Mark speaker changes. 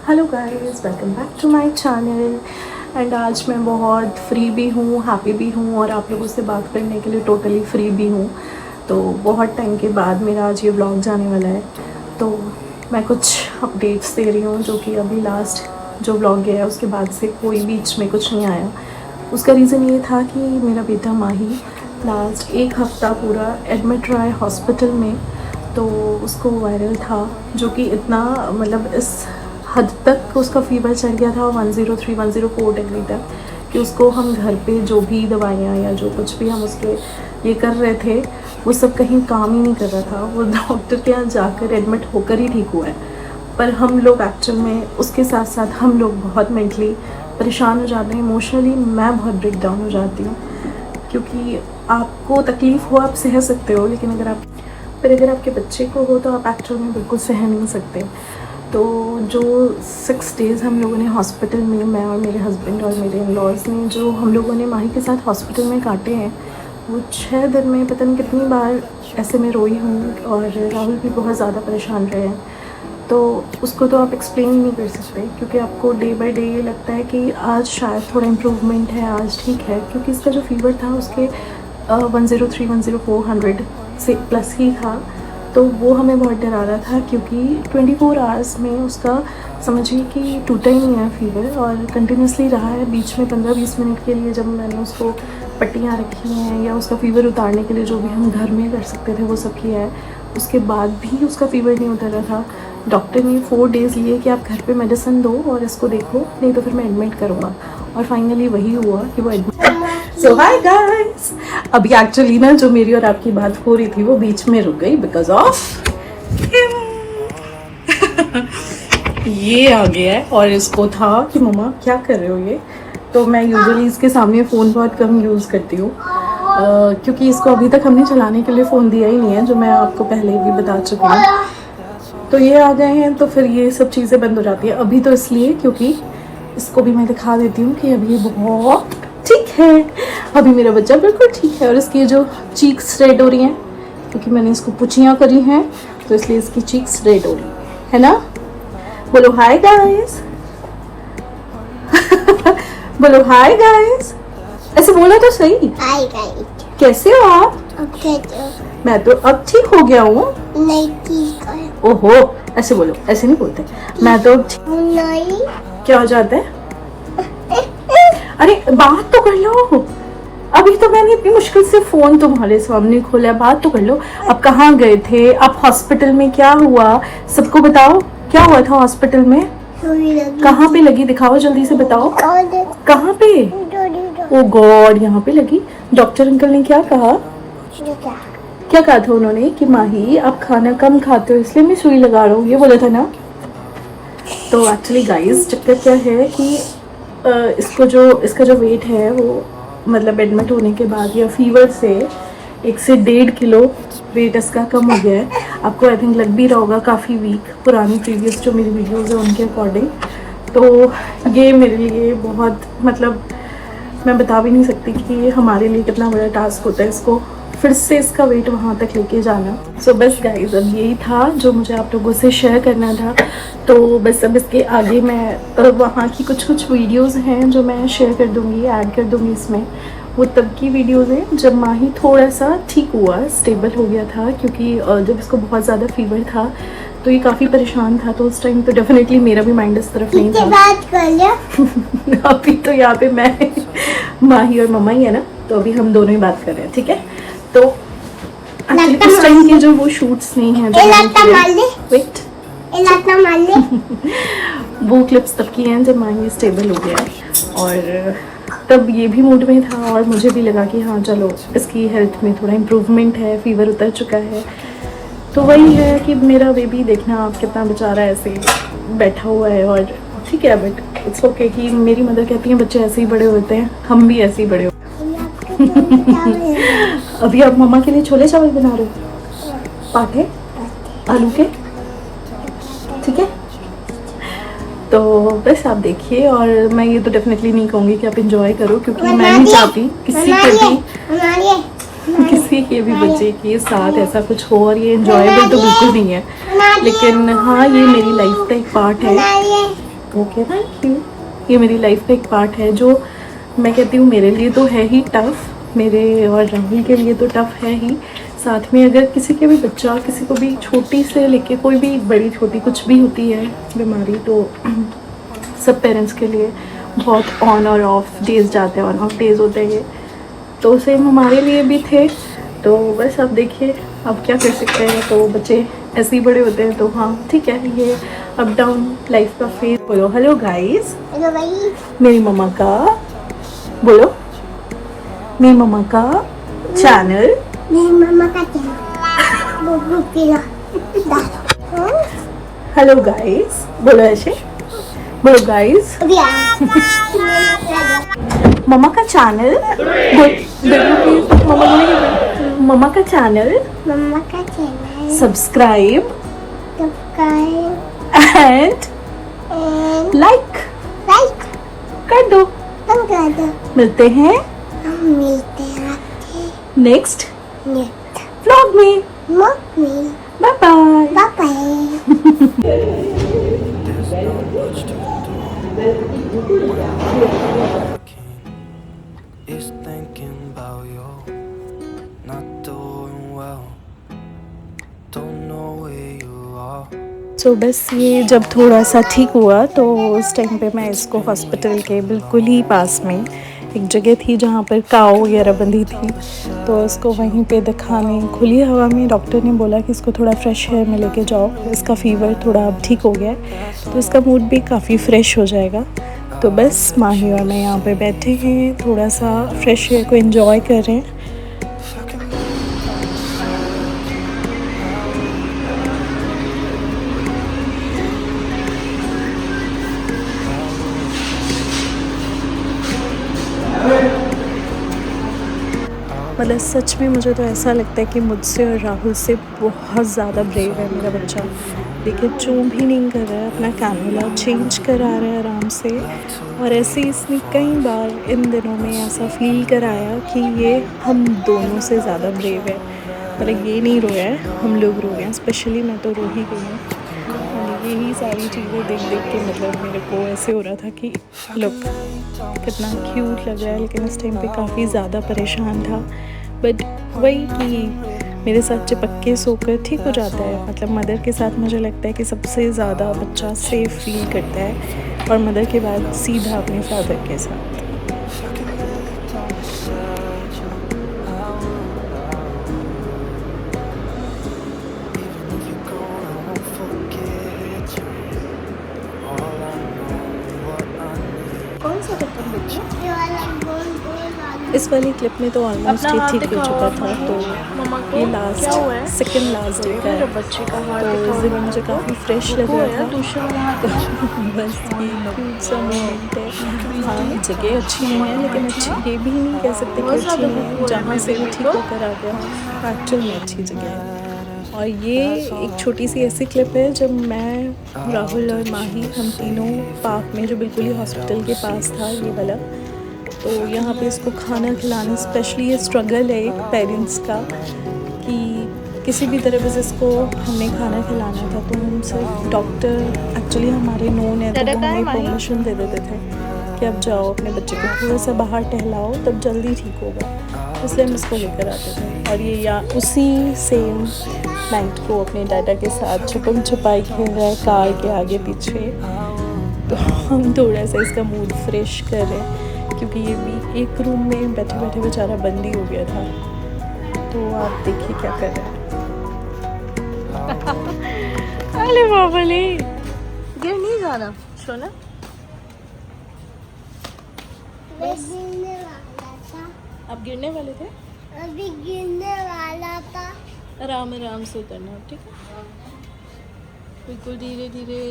Speaker 1: Hello guys, welcome back to my channel. And आज मैं बहुत फ्री भी हूँ, हैप्पी भी हूँ और आप लोगों से बात करने के लिए टोटली फ्री भी हूँ। तो बहुत टाइम के बाद मेरा आज ये व्लॉग जाने वाला है, तो मैं कुछ अपडेट्स दे रही हूँ जो कि अभी लास्ट जो व्लॉग गया है उसके बाद से कोई बीच में कुछ नहीं आया। उसका रीज़न ये था कि मेरा बेटा माही लास्ट एक हफ़्ता पूरा एडमिट रहा है हॉस्पिटल में। तो उसको वायरल था, जो कि इतना मतलब इस हद तक उसका फ़ीवर चढ़ गया था 103-104 डिग्री तक कि उसको हम घर पे जो भी दवाइयाँ या जो कुछ भी हम उसके ये कर रहे थे वो सब कहीं काम ही नहीं कर रहा था। वो डॉक्टर के यहाँ जाकर एडमिट होकर ही ठीक हुआ है। पर हम लोग एक्चुअल में उसके साथ साथ हम लोग बहुत मेंटली परेशान हो जाते हैं, इमोशनली मैं बहुत ब्रेक डाउन हो जाती हूँ। क्योंकि आपको तकलीफ़ हो आप सह सकते हो, लेकिन अगर आपके बच्चे को हो तो आप एक्चुअल में बिल्कुल सह नहीं सकते। तो जो 6 डेज़ हम लोगों ने हॉस्पिटल में, मैं और मेरे हस्बैंड और मेरे इन-लॉज़ ने जो हम लोगों ने माही के साथ हॉस्पिटल में काटे हैं, वो 6 दिन में पता नहीं कितनी बार ऐसे मैं रोई हूँ। और राहुल भी बहुत ज़्यादा परेशान रहे हैं। तो उसको तो आप एक्सप्लेन ही नहीं कर सकते, क्योंकि आपको डे बाय डे ये लगता है कि आज शायद थोड़ा इम्प्रूवमेंट है, आज ठीक है। क्योंकि इसका जो फ़ीवर था उसके 103-104 से प्लस ही था। तो वो हमें बहुत डरा रहा था, क्योंकि 24 आवर्स में उसका समझिए कि टूटा ही नहीं है फ़ीवर और कंटिन्यूसली रहा है। बीच में 15-20 मिनट के लिए जब मैंने उसको पट्टियाँ रखी हैं या उसका फ़ीवर उतारने के लिए जो भी हम घर में कर सकते थे वो सब किया है, उसके बाद भी उसका फ़ीवर नहीं उतर रहा था। डॉक्टर ने 4 डेज़ लिए कि आप घर पे मेडिसिन दो और इसको देखो, नहीं तो फिर मैं एडमिट करूँगा। और फाइनली वही हुआ कि वो एडमिट। सो हाय गाइस, अभी एक्चुअली ना जो मेरी और आपकी बात हो रही थी वो बीच में रुक गई बिकॉज ऑफ ये आ गया है। और इसको था कि मम्मा क्या कर रहे हो ये। तो मैं यूजुअली इसके सामने फ़ोन बहुत कम यूज़ करती हूँ, क्योंकि इसको अभी तक हमने चलाने के लिए फ़ोन दिया ही नहीं है, जो मैं आपको पहले भी बता चुकी हूँ। तो ये आ गए हैं तो फिर ये सब चीज़ें बंद हो जाती है। अभी तो इसलिए क्योंकि इसको भी मैं दिखा देती हूँ कि अभी ये बहुत ठीक है, अभी मेरा बच्चा बिल्कुल ठीक है। और इसकी जो चीक्स रेड हो रही हैं, क्योंकि मैंने इसको पुछियाँ करी हैं तो इसलिए इसकी चीक्स रेड हो रही है ना। बोलो हाय गाइस बोलो हाय गाइस, ऐसे बोला तो सही।
Speaker 2: हाय गाइस,
Speaker 1: कैसे हो आप? मैं तो अब ठीक हो गया हूँ।
Speaker 2: नहीं ठीक है।
Speaker 1: ओहो, ऐसे बोलो, ऐसे नहीं बोलते। मैं तो
Speaker 2: नहीं।
Speaker 1: क्या हो जाता है? अरे बात तो कर लो, अभी तो मैंने इतनी मुश्किल से फोन तुम्हारे सामने खोला, बात तो कर लो। आप कहाँ गए थे? आप हॉस्पिटल में क्या हुआ सबको बताओ, क्या हुआ था हॉस्पिटल में? कहाँ पे लगी? दिखाओ जल्दी से बताओ, कहाँ पे? ओ गॉड, यहाँ पे लगी। डॉक्टर अंकल ने क्या कहा? क्या कहा था उन्होंने कि माही आप खाना कम खाते हो इसलिए मैं सुई लगा रहा हूँ, ये बोला था ना। तो एक्चुअली गाइस चक्कर क्या है कि इसका जो वेट है वो मतलब एडमिट होने के बाद या फीवर से 1 से 1.5 किलो वेट इसका कम हो गया है। आपको आई थिंक लग भी रहा होगा, काफ़ी वीक पुरानी प्रीवियस जो मेरी वीडियोज़ है उनके अकॉर्डिंग। तो ये मेरे लिए बहुत मतलब मैं बता भी नहीं सकती कि ये हमारे लिए कितना बड़ा टास्क होता है, इसको फिर से इसका वेट वहाँ तक लेके जाना। सो बस गाइस, अब यही था जो मुझे आप लोगों से शेयर करना था। तो बस अब इसके आगे मैं वहाँ की कुछ वीडियोस हैं जो मैं शेयर कर दूँगी, ऐड कर दूँगी इसमें। वो तब की वीडियोस हैं जब माही थोड़ा सा ठीक हुआ, स्टेबल हो गया था। क्योंकि जब इसको बहुत ज़्यादा फीवर था तो ये काफ़ी परेशान था, तो उस टाइम तो डेफिनेटली मेरा भी माइंड इस तरफ नहीं था।
Speaker 2: बात कर लिया।
Speaker 1: अभी तो यहाँ पे मैं माही और मम्मा ही है ना, तो अभी हम दोनों ही बात कर रहे हैं, ठीक है। तो उस टाइम के जो वो शूट्स नहीं हैं वेट वो क्लिप्स तब की हैं जब माही स्टेबल हो गया, और तब ये भी मूड में था और मुझे भी लगा कि हाँ चलो इसकी हेल्थ में थोड़ा इम्प्रूवमेंट है, फीवर उतर चुका है। तो वही है कि मेरा बेबी देखना आप कितना बेचारा ऐसे बैठा हुआ है, और ठीक है बट इट्स ओके कि मेरी मदर कहती हैं बच्चे ऐसे ही बड़े होते हैं, हम भी ऐसे ही बड़े होते हैं। अभी आप मम्मा के लिए छोले चावल बना रहे हो? पाठे आलू के, ठीक है। तो बस आप देखिए, और मैं ये तो डेफिनेटली नहीं कहूँगी कि आप इंजॉय करो, क्योंकि मैं नहीं चाहती किसी के भी बच्चे के साथ ऐसा कुछ हो, और ये इंजॉयबल तो बिल्कुल नहीं है। लेकिन हाँ, ये मेरी लाइफ का एक पार्ट है। Okay, thank you. ये मेरी लाइफ का एक पार्ट है जो मैं कहती हूँ मेरे लिए तो है ही टफ़, मेरे और राहुल के लिए तो टफ़ है ही। साथ में अगर किसी के भी बच्चा, किसी को भी छोटी से लेके कोई भी बड़ी छोटी कुछ भी होती है बीमारी, तो सब पेरेंट्स के लिए बहुत ऑन और ऑफ डेज़ जाते हैं, ऑन ऑफ डेज़ होते हैं ये, तो सेम हमारे लिए भी थे। तो बस अब देखिए अब क्या कर सकते हैं, तो बच्चे ऐसे ही बड़े होते हैं, तो हाँ ठीक है, ये अप डाउन लाइफ का फेज। बोलो हेलो गाइस,
Speaker 2: हेलो भाई।
Speaker 1: मेरी मम्मा का, बोलो मेरी मम्मा का चैनल,
Speaker 2: मेरी मम्मा का चैनल बुबू पीला।
Speaker 1: हेलो गाइस, बोलो ऐसे, बोलो गाइस मम्मा का चैनल, प्लीज मम्मा का चैनल
Speaker 2: मम्मा का channel
Speaker 1: subscribe
Speaker 2: subscribe
Speaker 1: and
Speaker 2: and
Speaker 1: like
Speaker 2: like
Speaker 1: कर दो।
Speaker 2: कर दो।
Speaker 1: मिलते हैं
Speaker 2: हम मिलते हैं
Speaker 1: नेक्स्ट
Speaker 2: नेक्स्ट
Speaker 1: व्लॉग में।
Speaker 2: व्लॉग में।
Speaker 1: Bye bye.
Speaker 2: Bye bye.
Speaker 3: Is thinking about you, not doing well. Don't know where you are.
Speaker 1: सो बस ये जब थोड़ा सा ठीक हुआ तो उस टाइम पे मैं इसको हॉस्पिटल के बिल्कुल ही पास में एक जगह थी जहाँ पर काऊ वगैरह बंधी थी, तो इसको वहीं पे दिखाने खुली हवा में डॉक्टर ने बोला कि इसको थोड़ा फ्रेश एयर में लेके जाओ, इसका फ़ीवर थोड़ा अब ठीक हो गया है तो इसका मूड भी काफ़ी फ्रेश हो जाएगा। तो बस माही और मैं यहाँ पे बैठे हैं, थोड़ा सा फ्रेश एयर को एंजॉय कर रहे हैं। मतलब सच में मुझे तो ऐसा लगता है कि मुझसे और राहुल से बहुत ज़्यादा ब्रेव है मेरा बच्चा। देखिए चूँ भी नहीं कर रहा है, अपना कैनुला चेंज करा रहा है आराम से, और ऐसे इसने कई बार इन दिनों में ऐसा फील कराया कि ये हम दोनों से ज़्यादा ब्रेव है। मतलब ये नहीं रोया है, हम लोग रो गए हैं, स्पेशली मैं तो रो ही गई हूँ। और यही सारी चीज़ें देख देख के मतलब मेरे को ऐसे हो रहा था कि लुक कितना क्यूट लग रहा है, लेकिन इस टाइम पे काफ़ी ज़्यादा परेशान था। बट वही कि मेरे साथ चिपक के सोकर ठीक हो जाता है। मतलब मदर के साथ मुझे लगता है कि सबसे ज़्यादा बच्चा सेफ फील करता है, और मदर के बाद सीधा अपने फादर के साथ। कौन सा बटन देखिए?
Speaker 2: ये वाला गोल गोल वाला।
Speaker 1: इस वाली क्लिप में तो ऑलमोस्ट
Speaker 4: अपना हाथ
Speaker 1: ठीक हो
Speaker 4: दिखाओ
Speaker 1: चुका था, तो
Speaker 4: मम्मा को
Speaker 1: ये
Speaker 4: क्या हुआ
Speaker 1: लास्ट
Speaker 4: है?
Speaker 1: सेकंड लास्ट डे का
Speaker 4: मेरे
Speaker 1: है।
Speaker 4: बच्चे का हाथ
Speaker 1: तो
Speaker 4: दिखाओ
Speaker 1: उस दिन मुझे काफ़ी फ्रेश लग
Speaker 4: वो
Speaker 1: रहा
Speaker 4: है
Speaker 1: था,
Speaker 4: दूसरा वहाँ
Speaker 1: तो बस ये क्यूट सा मोमेंट है। हाँ जगह अच्छी नहीं है, लेकिन अच्छी ये भी नहीं कह सकते कि
Speaker 4: बहुत
Speaker 1: अच्छी
Speaker 4: ज़्यादा
Speaker 1: नहीं
Speaker 4: बुक
Speaker 1: है,
Speaker 4: हुआ है
Speaker 1: जहाँ से भी
Speaker 4: बेबी
Speaker 1: ठीक
Speaker 4: को।
Speaker 1: होकर आ गया एक्चुअल में अच्छी जगह है। और ये एक छोटी सी ऐसी क्लिप है जब मैं, राहुल और माही हम तीनों पार्क में, जो बिल्कुल ही हॉस्पिटल के पास था ये वाला, तो यहाँ पे इसको खाना खिलाना, स्पेशली ये स्ट्रगल है एक पेरेंट्स का कि किसी भी तरह बस इसको हमने खाना खिलाना था, तो हम सिर्फ डॉक्टर एक्चुअली हमारे नोन है तो वो हमें परमिशन दे देते थे कि अब जाओ अपने बच्चे को थोड़ा सा बाहर टहलाओ तब जल्दी ठीक होगा, इसलिए हम इसको लेकर आते थे। और ये या उसी सेम नाइट को अपने डाटा के साथ छुपम छुपाई खेल रहा है कार के आगे पीछे, तो हम थोड़ा सा इसका मूड फ्रेश कर रहे हैं क्योंकि ये भी एक रूम में बैठे बैठे बेचारा बंदी हो गया था। तो आप देखिए क्या कर रहे हैं। अरे बाबले
Speaker 4: गिर नहीं जाना सोना।
Speaker 2: मैं गिरने वाला था।
Speaker 1: आप गिरने वाले थे,
Speaker 2: अभी गिरने वाला था।
Speaker 1: आराम आराम से उतरना, ठीक है, बिल्कुल धीरे धीरे।